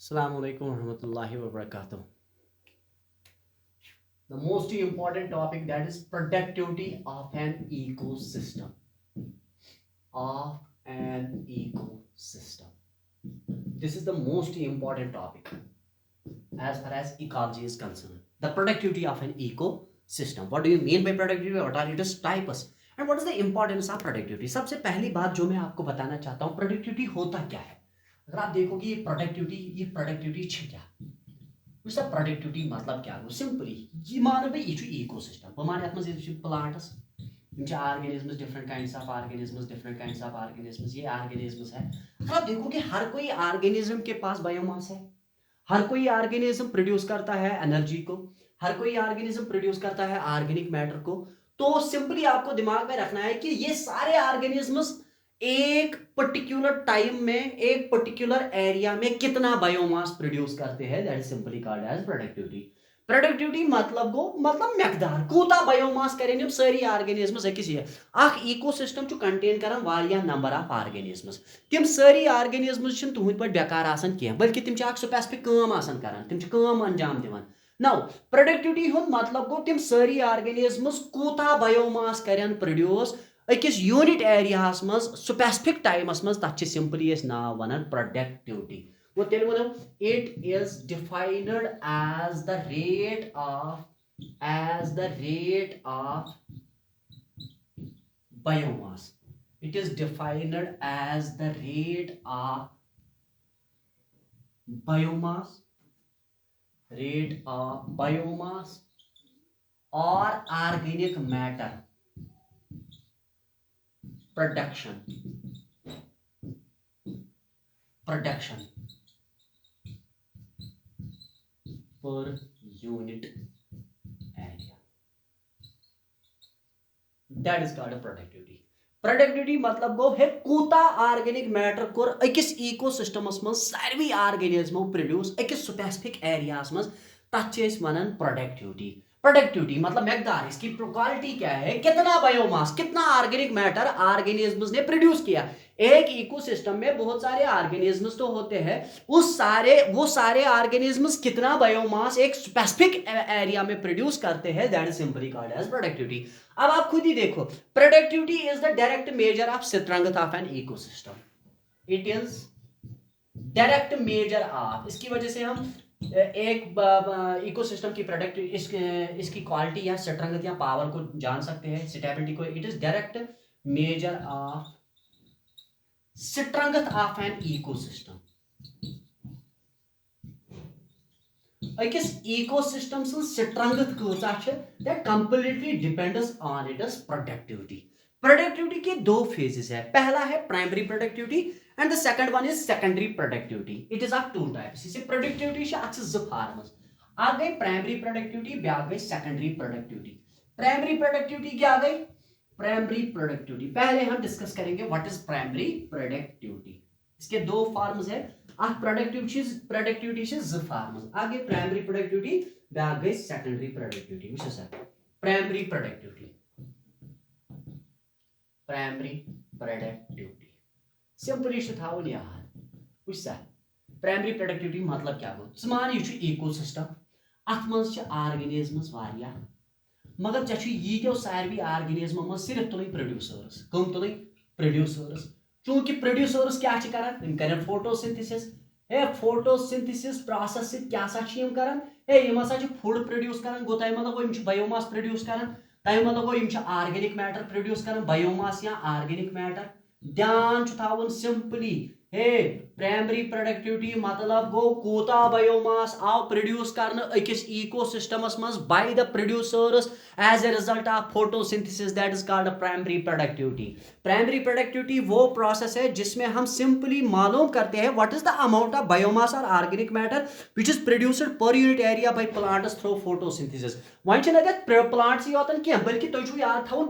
Assalamu alaikum warahmatullahi wabarakatuh. The most important topic, that is productivity of an ecosystem. Of an ecosystem. This is the most important topic as far as ecology is concerned. The productivity of an ecosystem. What do you mean by productivity? What are its types? And what is the importance of productivity? सबसे पहली बात जो मैं आपको बताना चाहता हूँ, productivity होता क्या है। अगर आप देखोगे ये प्रोडक्टिविटी छ क्या, वुचा प्रोडक्टिविटी मतलब क्या गो सिंपली ये मान बे यह इकोसिस्टम बह मान ये plants organisms, different kinds of organisms, ये ऑर्गेनिजम्स है। अगर आप देखोगे हर कोई ऑर्गेनिज्म के पास बायोमास है, हर कोई ऑर्गेनिज्म प्रोड्यूस करता है एनर्जी को, हर कोई ऑर्गेनिज्म प्रोड्यूस करता है ऑर्गेनिक मैटर को। तो सिंपली आपको दिमाग में रखना है कि ये सारे ऑर्गेनिजम्स एक पर्टिकुलर टाइम में एक पर्टिकुलर एरिया में कितना बायोमास प्रोड्यूस करते हैं, that is simply called as productivity. Productivity मतलब गो मतलब मकदार कूता बायोमास करें यम सारी ऑर्गेनिजम्स अकिस ये अख इकोसिस्टम च कंटेन करन वारिया नंबर ऑफ ऑर्गेनिजम्स। तिम सारी ऑर्गेनिजम्स छ तुहद पर बेकार आसन किया, बल्कि तिम छ स्पेसिफिक काम आसन करन, तिम छ काम अंजाम दिवन। नाउ प्रोडक्टिविटी हुन मतलब गो तिम सारी ऑर्गेनिजम्स कूता बायोमास करन प्रोड्यूस अकिस यूनिट एरियास मज स्पेसिफिक टाइमस मज, तथ सिंपली नाव वन प्रोडक्टिविटी। वो तेल वनो it is defined as the rate of biomass. It is defined as the rate of biomass, or organic matter production per unit area. That is called a productivity. Productivity मतलब गो है कूता organic matter core अकिस इकोसिस्टमस मज सारी ऑर्गेनिज्मो produce अकिस specific एरियास मज, तथ वनान productivity. Productivity मतलब मकदार, इसकी क्वालिटी क्या है, कितना बायोमास, कितना ऑर्गेनिक मैटर ऑर्गेनिजम्स ने प्रोड्यूस किया। एक इकोसिस्टम में बहुत सारे ऑर्गेनिजम्स तो होते हैं, वो सारे ऑर्गेनिजम्स कितना बायोमास एक स्पेसिफिक एरिया में प्रोड्यूस करते हैं, that is simply called as productivity. अब आप खुद ही देखो, productivity is the direct measure of strength of an ecosystem. It is direct measure of, इसकी वजह से हम एक इकोसिस्टम की प्रोडक्ट इसकी क्वालिटी या स्ट्रेंथ या पावर को जान सकते हैं, स्टेबिलिटी को। It is direct measure of strength of an ecosystem. अकिस इकोसिस्टम स्ट्रेंथ कूचा that completely depends on its productivity. Productivity के दो फेजेस है, पहला है primary productivity and the second one is secondary productivity. It is of two types. इसे productivity अक्सर forms, आ गई प्राइमरी प्रोडक्टिविटी, ब्या गई सेकेंडरी प्रोडक्टिविटी। प्राइमरी प्रोडक्टिविटी क्या गई, प्राइमरी प्रोडक्टिविटी पहले हम डिस्कस करेंगे व्हाट इज प्राइमरी प्रोडक्टिविटी। इसके दो फॉर्म्स है, प्रोडक्टिविटी फार्मस, आगे प्राइमरी प्रोडक्टिविटी ब्या गई सेकेंडरी प्रोडक्टिविटी। वुचो सर प्राइमरी प्रोडक्टिविटी सिंपली थावन याद। वुच सर प्राइमरी प्रोडक्टिविटी मतलब क्या गो, मान यह इकोसिस्टम, अत मज ऑर्गेनिजम्स वारिया, मगर यीतो सारी ऑर्गेनिज्मो मज सिर्फ तुल प्रोड्यूसर्स, कम तुल प्रोड्यूसर्स। चूंकि प्रोड्यूसर्स क्या करन, तुम करन फोटोसिंथेसिस। फोटोसिंथेसिस प्रोसेस से क्या करन, यम हसा फूड प्रोड्यूस करन, गो तम मतलब गो बायोमास प्रोड्यूस करन, तम मतलब गो ऑर्गेनिक मैटर प्रोड्यूस करन, बायोमास या ऑर्गेनिक मैटर। ध्यान थावन सिंपली, प्राइमरी प्रोडक्टिविटी मतलब गो कूता बायोमास आव प्रोड्यूस करन अकिस इकोसिस्टमस मज by the producers as a result of photosynthesis, that is called primary productivity. Primary productivity वो प्रोसेस है जिसमें हम सिंपली मालूम करते हैं what is the amount of biomass और organic matter which is produced per unit area by plants through photosynthesis. वन plants योतन क्या, बल्कि तुम याद थावन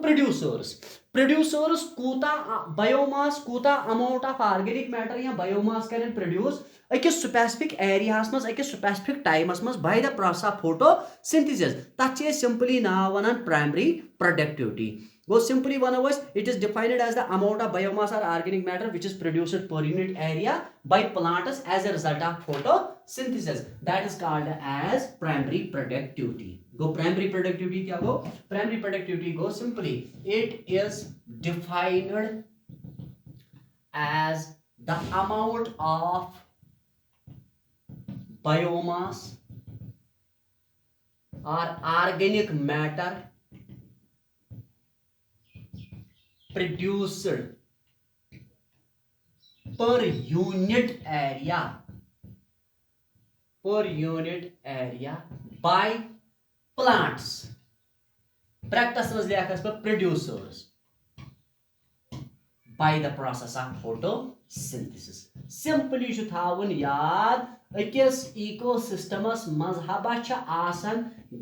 प्रोड्यूसर्स कूता बायोमास, कूता अमाउंट ऑफ ऑर्गेनिक मैटर या बायोमास करें प्रोड्यूस अकिस स्पेसिफिक एरियास मज अकिस स्पेसिफिक टाइमस मज by the process of photosynthesis, तथ simply now वनान primary productivity. Go simply one of us, it is defined as the amount of biomass or organic matter which is produced per unit area by plants as a result of photosynthesis. That is called as primary productivity. Go primary productivity kya go? Primary productivity go simply, it is defined as the amount of biomass or organic matter produced per unit area by plants. Practice was लिखा पर producers by the process of photosynthesis. Simply should thaवन याद अकिस इकोसिस्टमस मज हबा छ आसन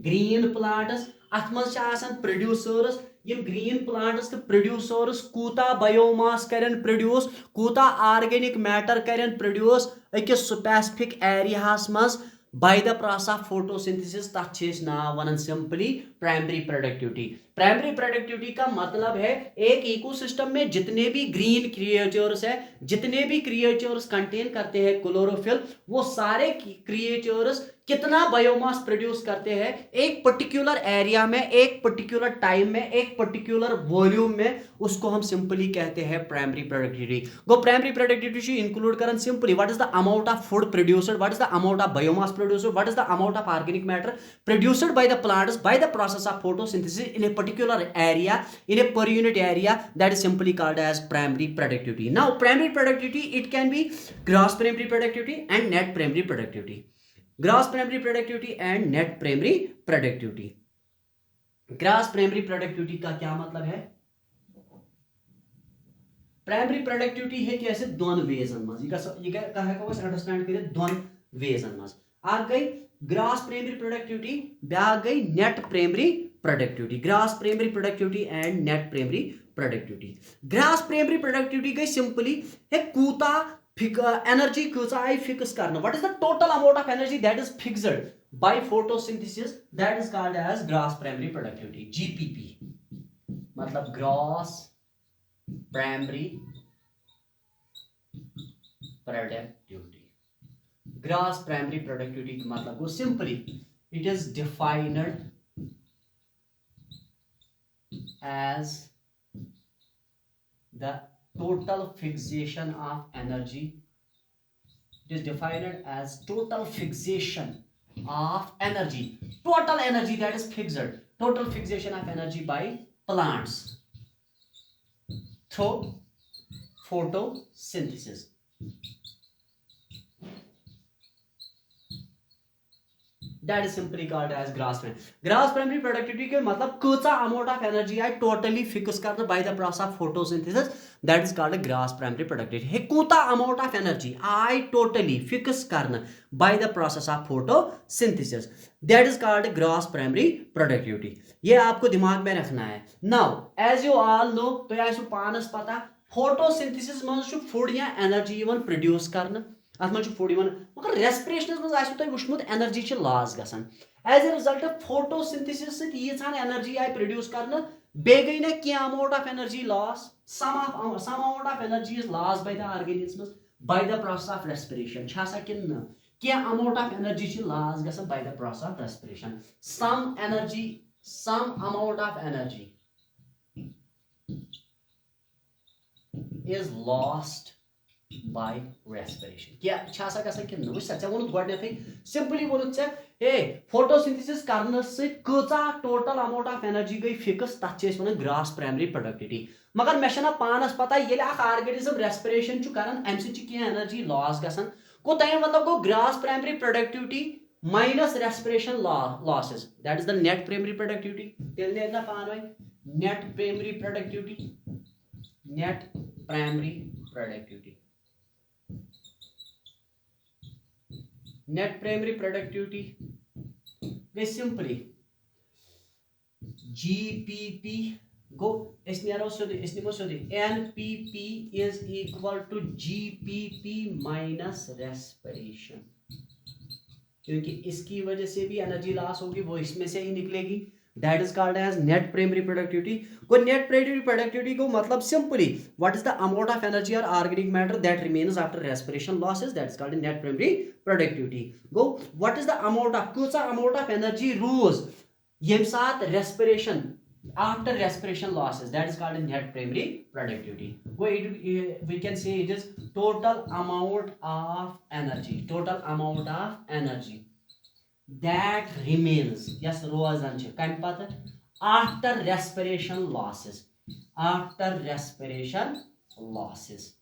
green plants अथ मज छ आसन प्रोड्यूसर्स यम ग्रीन प्लांट्स तो प्रोड्यूसर्स कूता बायोमास करन प्रोड्यूस कूता ऑर्गेनिक मैटर करन प्रोड्यूस अकिस स्पेसिफिक एरियास मज by the process of photosynthesis तथ छ नाम वनन simply primary productivity. Primary productivity का मतलब है एक इकोसिस्टम में जितने भी ग्रीन क्रिएचर्स है, जितने भी क्रिएचर्स कंटेन करते हैं क्लोरोफिल, वो सारे क्रिएचर्स कितना बायोमास प्रोड्यूस करते हैं एक पर्टिकुलर एरिया में, एक पर्टिकुलर टाइम में, एक पर्टिकुलर वॉल्यूम में, उसको हम सिंपली कहते हैं प्राइमरी प्रोडक्टिविटी. गो प्राइमरी प्रोडक्टिविटी इंक्लूड करन simply what is the amount of food produced, what is the amount of biomass produced, what is the amount of organic matter produced by the plants by the process of photosynthesis in a particular area, in a per unit area, that is simply called as primary productivity. Now primary productivity, it can be gross primary productivity and net primary productivity. Gross primary productivity and net primary productivity. Gross primary productivity का क्या मतलब है? Primary productivity है कैसे दोन वेजन मज ये कहा है अंडरस्टैंड करें दोन वेजन मज आ गई ग्रॉस प्राइमरी प्रोडक्टिविटी, ब्या गई net primary productivity. Gross primary productivity and net primary productivity. Gross primary productivity गई सिंपली है कूता एनर्जी कूचा आई फिक्स करना. What is the total amount of energy that is fixed by photosynthesis, that is called as gross primary productivity. GPP मतलब gross primary productivity. Gross primary productivity मतलब वो simply it is defined as the total fixation of energy. It is defined as total fixation of energy, total energy that is fixed, total fixation of energy by plants through photosynthesis. That is simply called as gross primary. Gross primary productivity के मतलब कितना amount of energy I totally fix करना by the process of photosynthesis, that is called a gross primary productivity. है कितना amount of energy I totally fix करना by the process of photosynthesis, that is called a gross primary productivity. ये आपको दिमाग में रखना है. Now as you all know, तो ऐसे पानस पता photosynthesis मंज छु food या energy इवन produce करना अत मन फूड मगर रेस्पिरेशन मज तुम वुचमुत एनर्जी लॉस गसान एज ए रिजल्ट फोटोसिंथेसिस यीचान एनर्जी आई प्रोड्यूस करना बे गई ना क्या amount of energy loss, some amount of energy is loss by the organism by the process of respiration छासा कि क्या अमाउंट ऑफ एनर्जी लॉस गसान by the process of respiration. Some energy, some amount of energy is lost by respiration. क्या छासा का कि न वुछ सा वोन गडनेथै सिंपली वोन छ ए फोटोसिंथेसिस करने से कचा टोटल अमाउंट ऑफ एनर्जी गई फिक्स तथ छ वन ग्रॉस प्राइमरी प्रोडक्टिविटी. मगर मे छना पानस पता येले अख ऑर्गेनिज्म रेस्पिरेशन छु करन एम से छ के एनर्जी लॉस गसन को तय मतलब गो gross primary productivity minus respiration losses, that is the net primary productivity. तेल ने ना पान net primary productivity, net primary productivity. Net primary productivity is simply GPP. Go NPP is equal to GPP minus respiration. क्योंकि इसकी वजह से भी energy loss होगी, वो इसमें से ही निकलेगी. that is called as net primary productivity. Go net primary productivity go matlab simply what is the amount of energy or organic matter that remains after respiration losses, that is called net primary productivity. Go what is the amount of kucha amount of energy rose yem saat respiration after respiration losses, that is called net primary productivity. Go we can say it is total amount of energy, total amount of energy that remains, yes rozan chhe kam pata after respiration losses, after respiration losses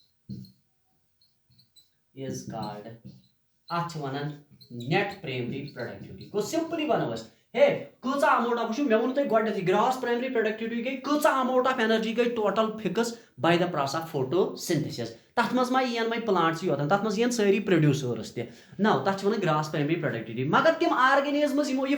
is called ach vanan net primary productivity. Go simply one was hey kucha amount of me wonu tai god gross primary productivity gay kucha amount of energy gay total fix by the process of photosynthesis. तथ मज मा यन वह plants योतन तथ मज यन सारी producers ते ना तथ वन ग्रास प्राइमरी प्रोडक्टिविटी मगर तिम ऑर्गेनिजम्स यमो ये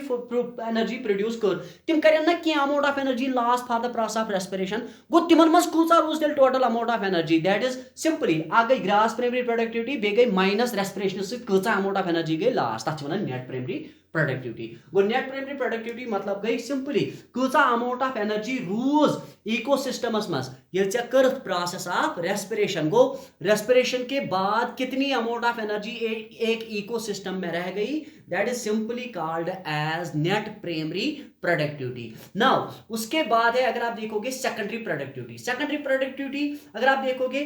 एनर्जी प्रोड्यूस कर तिम करन ना की amount of energy loss for the process of respiration गो तिमन मज कूचा रोज तेल total amount of energy that is simply आ गई ग्रास प्राइमरी प्रोडक्टिविटी बे गई माइनस रेस्पिरेशन से कूचा अमाउंट ऑफ एनर्जी गई लॉस तथ one net primary productivity. Go net primary productivity मतलब गई simply कूचा amount of energy रोज इकोसिस्टमस मस ये चेक कर प्रोसेस ऑफ रेस्पिरेशन गो रेस्पिरेशन के बाद कितनी अमाउंट ऑफ एनर्जी एक इकोसिस्टम में रह गई, that is simply called as net primary productivity. Now उसके बाद है अगर आप देखोगे सेकेंडरी प्रोडक्टिविटी. सेकेंडरी प्रोडक्टिविटी अगर आप देखोगे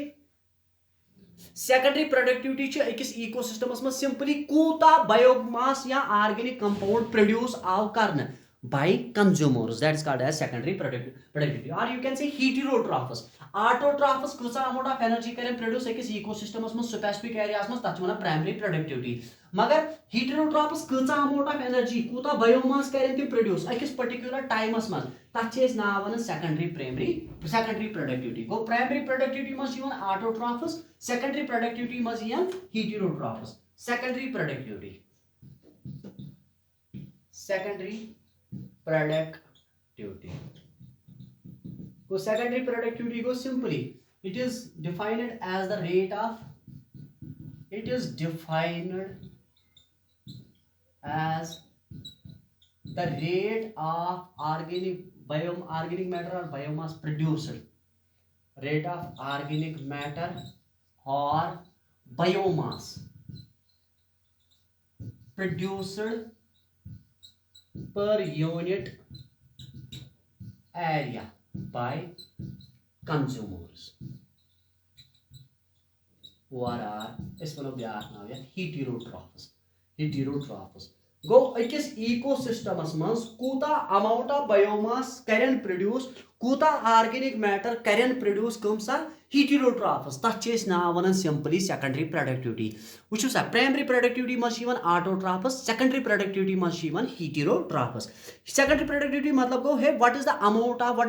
सेकेंडरी प्रोडक्टिविटी अकिस इकोसिस्टमस में सिंपली कूता बायोमास या ऑर्गेनिक कंपाउंड प्रोड्यूस आव करने by consumers, that is called as secondary productivity. Or you can say heterotrophs. Autotrophs kucha amount of energy karen produce ekis ecosystems में specific areas में तच वना primary productivity. मगर heterotrophs kucha amount of energy कूता biomass karen ती produce ekis particular times में तच इस नाव वना secondary productivity. Go primary productivity मस यवन autotrophs, secondary productivity मस यवन heterotrophs. Secondary productivity. Secondary productivity. So secondary productivity goes simply it is defined as the rate of organic matter or biomass produced, rate of organic matter or biomass produced per unit area by consumers. What are इस पर ब्याह नाव या heterotrophs. Go अकिस इकोसिस्टमस मस कूता amount of biomass करें produce कूता organic matter करें produce कम सा heterotrophs तथ नाव वन सिंपली सेकेंडरी प्रोडक्टिविटी. वो सा प्राइमरी प्रोडक्टिविटी मस autotrophs, सेकेंडरी प्रोडक्टिविटी मस heterotrophs. सेकेंडरी प्रोडक्टिविटी मतलब गो है what is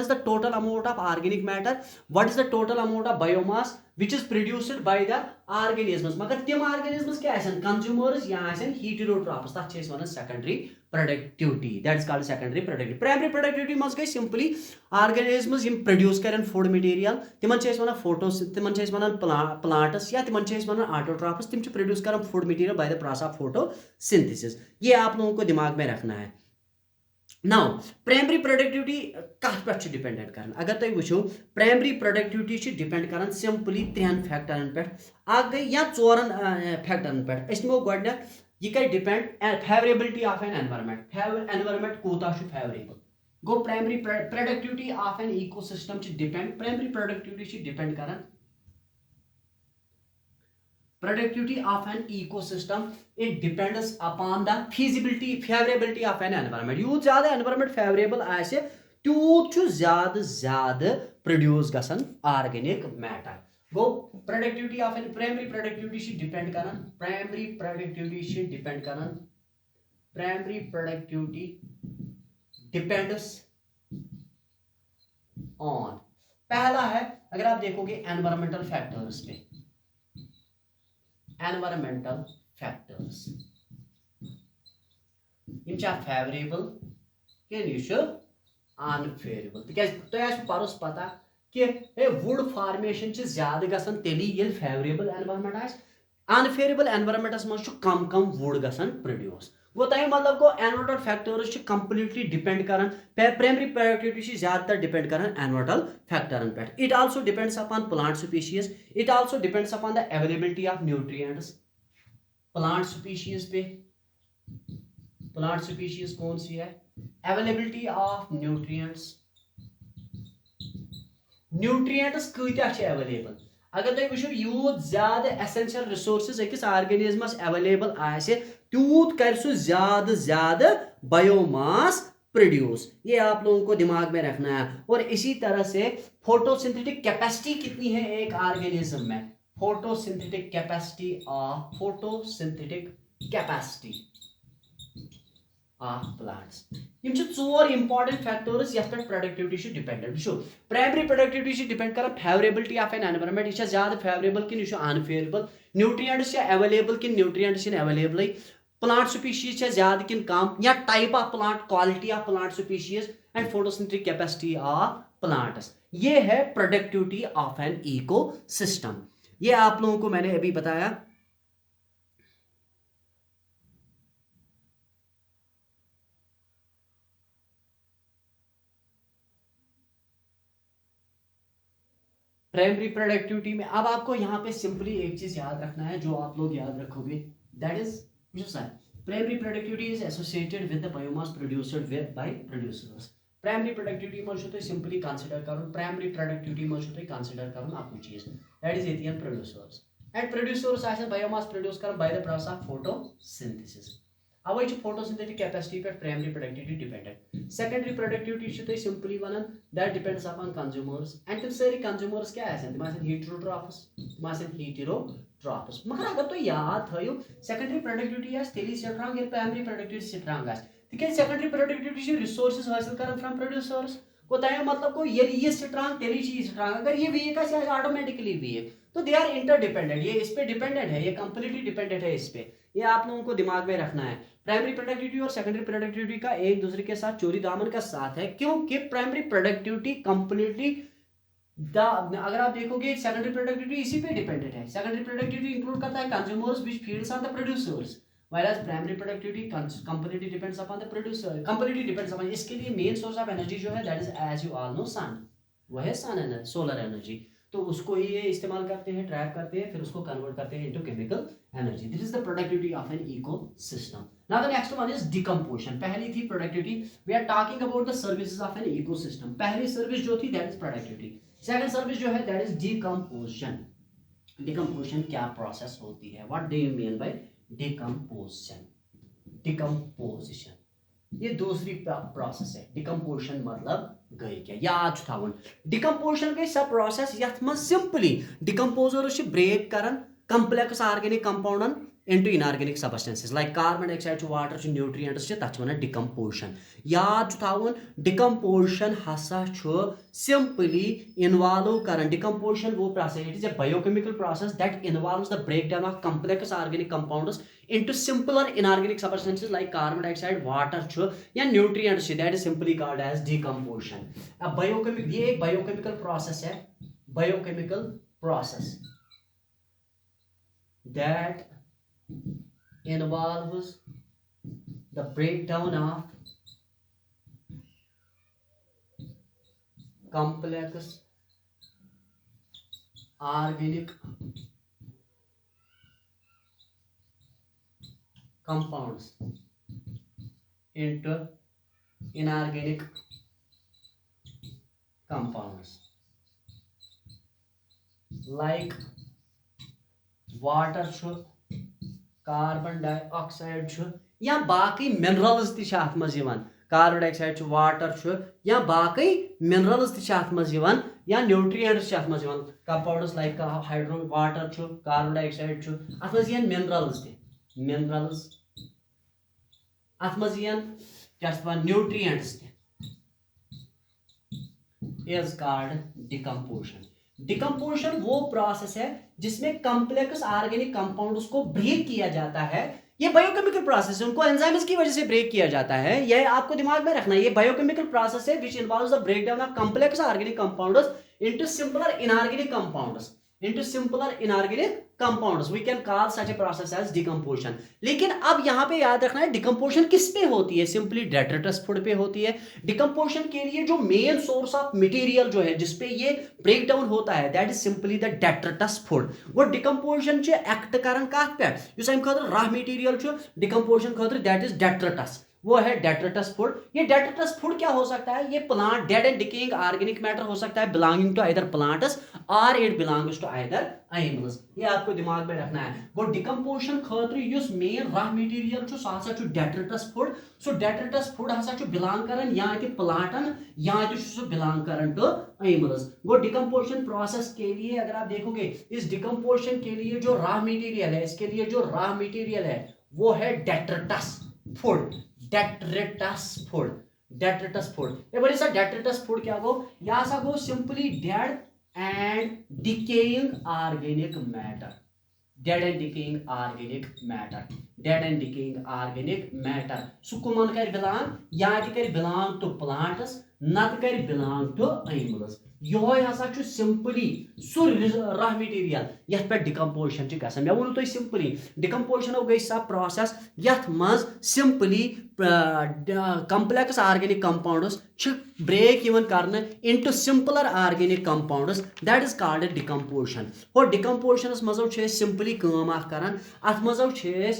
the total amount of organic matter, what is the total amount of biomass which is produced by the organisms. मगर तिम organisms क्या आसन consumers या आसन heterotrophs तथ one secondary productivity, that is called secondary productivity. Primary productivity must गई simply organisms यम produce करें food material तिमन chess वना photos तिमन चेस वना plants या तिमन चेस वना autotrophs तिम च produce करें food material by the process of photosynthesis. ये आप लोगों को दिमाग में रखना है. Now primary productivity कत पे डिपेंडेंट करन अगर तुम वो प्राइमरी प्रोडक्टिविटी डिपेंड कर सिंपली 3 फैक्टरन पे अ गई या 4 फैक्टरन पे इसमें गोडन ये कर depend favourability of an environment कूता फेवरेबल. गो primary productivity of an ecosystem depend primary productivity depend कर productivity of an ecosystem, it depends upon the favorability of an environment. यूत ज़्यादा environment favorable आसे तूत छु ज़्यादा produce गसन organic matter. Go productivity of an primary productivity should depend Karan primary productivity depends on पहला है अगर आप देखोगे environmental factors पे environmental factors यम छा favorable के यह unfavorable तिकाज तो आसु परस पता कि वुड फॉर्मेशन ज्यादा गसन तेली ये फेवरेबल एनवायरनमेंट आस अनफेवरेबल एनवायरनमेंटस मज कम वुड गसन प्रोड्यूस. गो तमें मतलब गो एनवायरमेंटल फैक्टर्स कंप्लीटली डिपेंड कर प्राइमरी प्रोडक्टिविटी ज्यादातर डिपेंड कर एनवायरमेंटल फैक्टरन पे. It also depends upon plant species. It also depends upon the availability of nutrients. Plant species पे, प्लांट स्पीशीज कौन सी है, अवेलेबिलिटी ऑफ न्यूट्रिएंट्स. न्यूट्रिएंट्स कत्या अवेलेबल. अगर तुम वो यूत ज्यादा एसेंशियल रिसोर्सेज अकिस ऑर्गेनिजमस अवेलेबल आसे तूत कर सु ज्यादा ज्यादा बायोमास प्रोड्यूस. ये आप लोगों को दिमाग में रखना है. और इसी तरह से फोटोसिंथेटिक कैपेसिटी कितनी है एक ऑर्गेनिज्म में, फोटोसिंथेटिक कैपेसिटी ऑफ प्लांट्स. यम छ चोर इंपॉर्टेंट फैक्टर्स यथ पे प्रोडक्टिविटी डिपेंडेंट. वो प्राइमरी प्रोडक्टिविटी डिपेंड कर फेवरेबिलिटी ऑफ एन एनवायरनमेंट. यह ज्यादा फेवरेबल कि अनफेवरेबल. न्यूट्रिएंट्स अवेलेबल कि न्यूट्रिएंट्स अवेलेबल. प्लांट स्पीशीज ज्यादा कि कम, या type of plant, quality of plant species and photosynthetic capacity of plants. ये है प्रोडक्टिविटी ऑफ एन इकोसिस्टम. ये आप लोगों को मैंने अभी बताया. प्राइमरी प्रोडक्टिविटी में अब आपको यहाँ पे सिंपली एक चीज याद रखना है, जो आप लोग याद रखोगे, that is primary productivity is associated with the biomass produced by producers. Primary productivity में सिंपली कंसीडर कर, प्राइमरी प्रोडक्टिविटी में कंसीडर कर आपको चीज, दैट इज एथियन प्रोड्यूसर्स. एंड प्रोड्यूसर्स आसन बायोमास प्रोड्यूस कर by the process of photosynthesis. अवे फोटोसिंथेटिक कैपेसिटी पे primary productivity dependent. Secondary productivity simply one that depends upon consumers. And तम सारी कंज्यूमर्स क्या आसन, तम आसन हीटेरोट्रॉफ्स. मगर अगर तुम याद थो सेकेंडरी प्रोडक्टिविटी आस तेली स्ट्रांग ये प्राइमरी प्रोडक्टिविटी स्ट्रांग आस. तिकेज सेकेंडरी प्रोडक्टिविटी रिसोर्सेज हासिल कर फ्रॉम प्रोड्यूसर्स. को तमें मतलब को ये स्ट्रांग तेली स्ट्रांग. अगर ये वीक आस ऑटोमेटिकली वीक. तो दे आर इंटरडिपेंडेंट. ये इस पे डिपेंडेंट है, ये कंप्लीटली डिपेंडेंट है इस पे. ये आप लोगों को दिमाग में रखना है. प्राइमरी प्रोडक्टिविटी और सेकेंडरी प्रोडक्टिविटी का एक दूसरे के साथ चोरी दामन का साथ है, क्योंकि प्राइमरी प्रोडक्टिविटी कंप्लीटली अगर आप देखोगे सेकेंडरी प्रोडक्टिविटी इसी पे डिपेंडेंट है. सेकेंडरी प्रोडक्टिविटी इंक्लूड करता है consumers which feeds on the producers, whereas primary productivity completely depends upon the producer, completely depends upon. इसके लिए मेन सोर्स ऑफ एनर्जी जो है that is as you all know sun. वह है sun energy, solar energy. तो उसको ही ये इस्तेमाल करते हैं, ट्रैप करते हैं, फिर उसको कन्वर्ट करते हैं into chemical energy. This is the productivity of an ecosystem. Now the next one is decomposition. पहली थी productivity. We are talking about the services of an ecosystem. पहली सर्विस जो थी that is productivity. Second service जो है that is decomposition. Decomposition क्या process होती है, what do you mean by decomposition. Decomposition ये दूसरी प्रोसेस है. डिकम्पोजिशन मतलब गई क्या, याद थावन. डिकम्पोजिशन गई सब प्रोसेस यथ में सिंपली डिकम्पोजर्स ब्रेक करन कंप्लेक्स ऑर्गेनिक कंपाउंडन into inorganic substances like carbon dioxide, water, nutrients तथ वन डिकम्पोजिशन. याद थावन डिकम्पोजिशन हसा सिंपली इन्वॉल्व करन. डिकम्पोजिशन वो process, it is a biochemical process that involves the breakdown of complex organic compounds into simpler inorganic substances like carbon dioxide, water या nutrients. That is simply called as decomposition. अब biochemical, ये एक biochemical process है, biochemical process that involves the breakdown of complex organic compounds into inorganic compounds like water carbon dioxide या बाकी minerals तथ मज. Carbon dioxide water या बाकी मिनरल्स तथ या न्यूट्रिएंट्स मज. Compounds like hydro water carbon dioxide अत मज मिनरल्स मिनरल्स अत मज क्या nutrients is called decomposition. Decomposition वो प्रोसेस है जिसमें कॉम्प्लेक्स ऑर्गेनिक कंपाउंड्स को ब्रेक किया जाता है. ये बायोकेमिकल प्रोसेस है, उनको एंजाइम्स की वजह से ब्रेक किया जाता है. ये आपको दिमाग में रखना है. ये बायोकेमिकल प्रोसेस है which involves the breakdown of complex organic compounds into simpler inorganic compounds. into simpler inorganic compounds. We can call such a process as decomposition. लेकिन अब यहाँ पे याद रखना है डिकम्पोजिशन किस पे होती है, सिंपली डेट्रिटस फूड पे होती है. डिकम्पोजिशन के लिए जो मेन सोर्स ऑफ मटेरियल जो है जिसपे ये ब्रेक डाउन होता है that is simply the detritus food. वो डिकम्पोजिशन च एक्ट करन कत पे युस अम खतर रॉ मटेरियल च डिकम्पोजिशन खतर दैट इज डेट्रिटस, वो है डेट्रिटस फूड. ये डेट्रिटस फूड क्या हो सकता है, ये plant dead and decaying organic matter हो सकता है बिलोंगिंग टू आइदर प्लांट्स और it belongs to either animals. ये आपको दिमाग में रखना है. वो डिकम्पोजिशन खतर युस मेन रॉ मटेरियल छु सो हसा छु डेट्रिटस फूड. सो डेट्रिटस फूड हसा छु बिलोंग करन या ते प्लांटन या ते छु बिलोंग करन टू एनिमल्स. वो डिकम्पोजिशन प्रोसेस के लिए अगर आप देखोगे इस डिकम्पोजिशन के लिए जो रॉ मटेरियल है, इसके लिए जो रॉ मटेरियल है वो है detritus food. Detritus food, detritus food. ये बोले सर डेट्रिटस फूड क्या गो, यहाँ सा गो simply dead and decaying organic matter. Dead and decaying organic matter, dead and decaying organic matter. सु कुमन कर बिलोंग, या कर बिलोंग टू प्लांट्स नत कर बिलोंग टू एनिमल्स. योय हसा छु सिंपली सु रॉ मटेरियल यथ पे डिकम्पोजिशन च गसन. मैं वोनु तो सिंपली डिकम्पोजिशन गई सा प्रोसेस यथ मज simply complex organic compounds break even करने into simpler organic compounds that is called decomposition. और decomposition मजो छे simply काम आख करन अथ मजो छे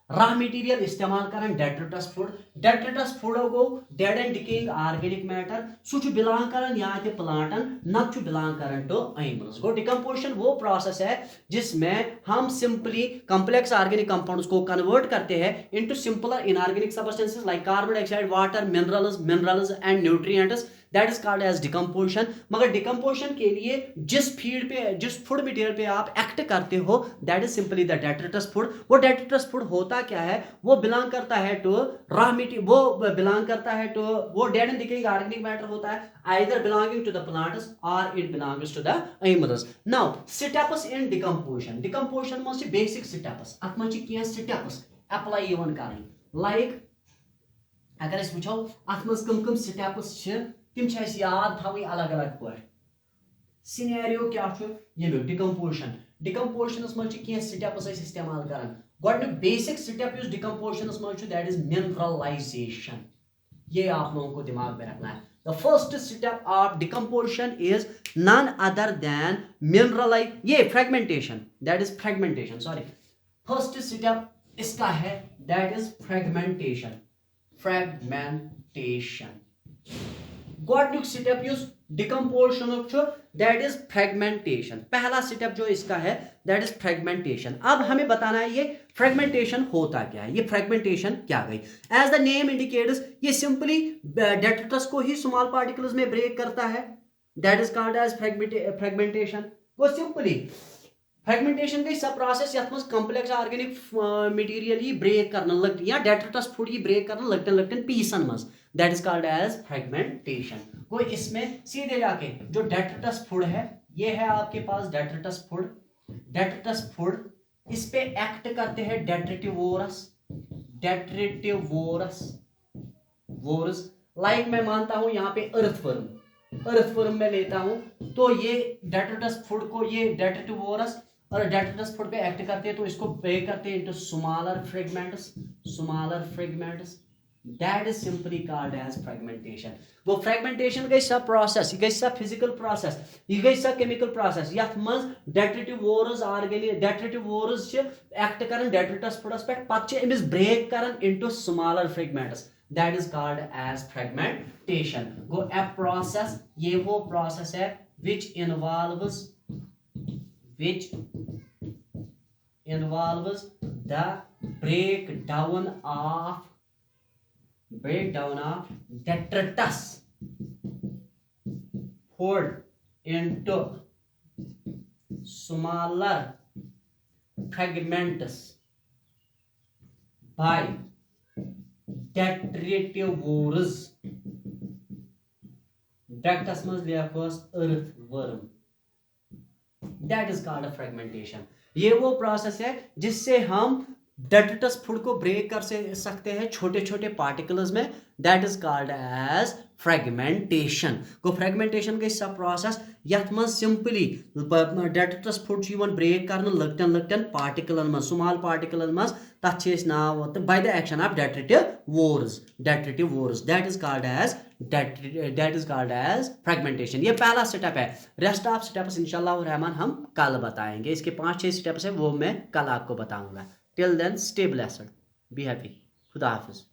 रॉ मटेरियल इस्तेमाल करन डेट्रिटस फूड. डेट्रिटस फूड गो dead and decaying organic matter सु छु बिलोंग करन या ते प्लांटन नत छु बिलोंग करन टू एनिमल्स. गो डिकम्पोजिशन वो प्रोसेस है जिसमें हम सिंपली कॉम्प्लेक्स ऑर्गेनिक कंपाउंड्स को कन्वर्ट करते हैं into simpler inorganic substances like carbon dioxide, water, minerals and nutrients. That is called as decomposition. मगर डिकम्पोजिशन के लिए जिस फीड पे जिस फूड मटेरियल पे आप एक्ट करते हो that is simply the detritus food. वो डेट्रिटस फूड होता क्या है, वो बिलोंग करता है टू रॉ मटेरियल, वो बिलोंग करता है टू वो dead and decaying organic matter होता है either belonging to the plants और it belongs to the animals. Now steps in decomposition. Decomposition में बेसिक स्टेप्स अत में क्या स्टेप्स अप्लाई इवन करन लाइक अगर अस वुचो अत में कम स्टेप्स तिम याद थी अलग अलग पे. सिनेरियो क्या ये डिकम्पोजिशन. डिकम्पोजिशन में स्टेप्स इस्तेमाल कर. गोडनिक बेसिक स्टेप डिकम्पोजिशन में दैट इज मिनरलाइजेशन. ये आप लोगों को दिमाग में रखना है. The first step of decomposition is none other than mineralise ये fragmentation. That is fragmentation. Sorry, first step इसका है दैट इज फ्रेगमेंटेशन. फ्रेगमेंटेशन गोडनिक step decomposition that is fragmentation. पहला स्टेप जो इसका है दैट इज फ्रेगमेंटेशन. अब हमें बताना है ये फ्रेगमेंटेशन होता क्या है, ये फ्रेगमेंटेशन क्या गई. एज द नेम इंडिकेट्स ये सिंपली डेट्रिटस को ही स्मॉल पार्टिकल्स में ब्रेक करता है. That is called as fragmentation. वो सिंपली फ्रेगमेंटेशन गई सब प्रोसेस यथ मज कॉम्प्लेक्स ऑर्गेनिक मटेरियल ही ब्रेक करना लग या डेट्रिटस फूड ही ब्रेक करना लकटन लकटन पीसन मज. That is called as fragmentation. कोई इसमें सीधे जाके जो डेट्रिटस फूड है ये है आपके पास डेट्रिटस फूड. डेट्रिटस फूड इस पे एक्ट करते हैं डेट्रिटिवोरस. डेट्रिटिवोरस वोरस लाइक मैं मानता हूं यहाँ पे अर्थवर्म में लेता हूं तो ये डेट्रिटस फूड को ये डेट्रिटिवोरस और डेट्रिटस फूड पे एक्ट करते हैं तो इसको ब्रेक करते हैं into smaller fragments. That is simply called as fragmentation. वो फ्रेगमेंटेशन गई सब प्रोसेस, ये गई सब फिजिकल प्रोसेस, ये गई सब केमिकल प्रोसेस यथ मज डेट्रिटिवोरस ऑर्गेनिक डेट्रिटिवोरस एक्ट करन डेट्रिटस फूडस पे पत अमिस ब्रेक करन into smaller fragments. That is called as fragmentation. गो ए प्रोसेस, ये वो प्रोसेस है which involves the breakdown of detritus food into smaller fragments by detritivores. Detritus मज लिखोस earthworm. That is called a fragmentation. ये वो process है जिससे हम डेट्रिटस फूड को ब्रेक कर सकते हैं छोटे छोटे पार्टिकल्स में. That is called as fragmentation. को फ्रेगमेंटेशन का सब प्रोसेस यथ मज सिंपली डेट्रिटस फुट ब्रेक कर लकटन लकटन पार्टिकलन मज स्मॉल पार्टिकलन मज तथ नाव by the action of detritivores that is called as fragmentation. ये पहला स्टेप है। रेस्ट ऑफ स्टेप्स इंशाल्लाह रहमान हम कल बताएंगे। इसके 5-6 स्टेप्स है वो मैं कल आपको बताऊंगा। Till then stay blessed, be happy, खुदा हाफिज।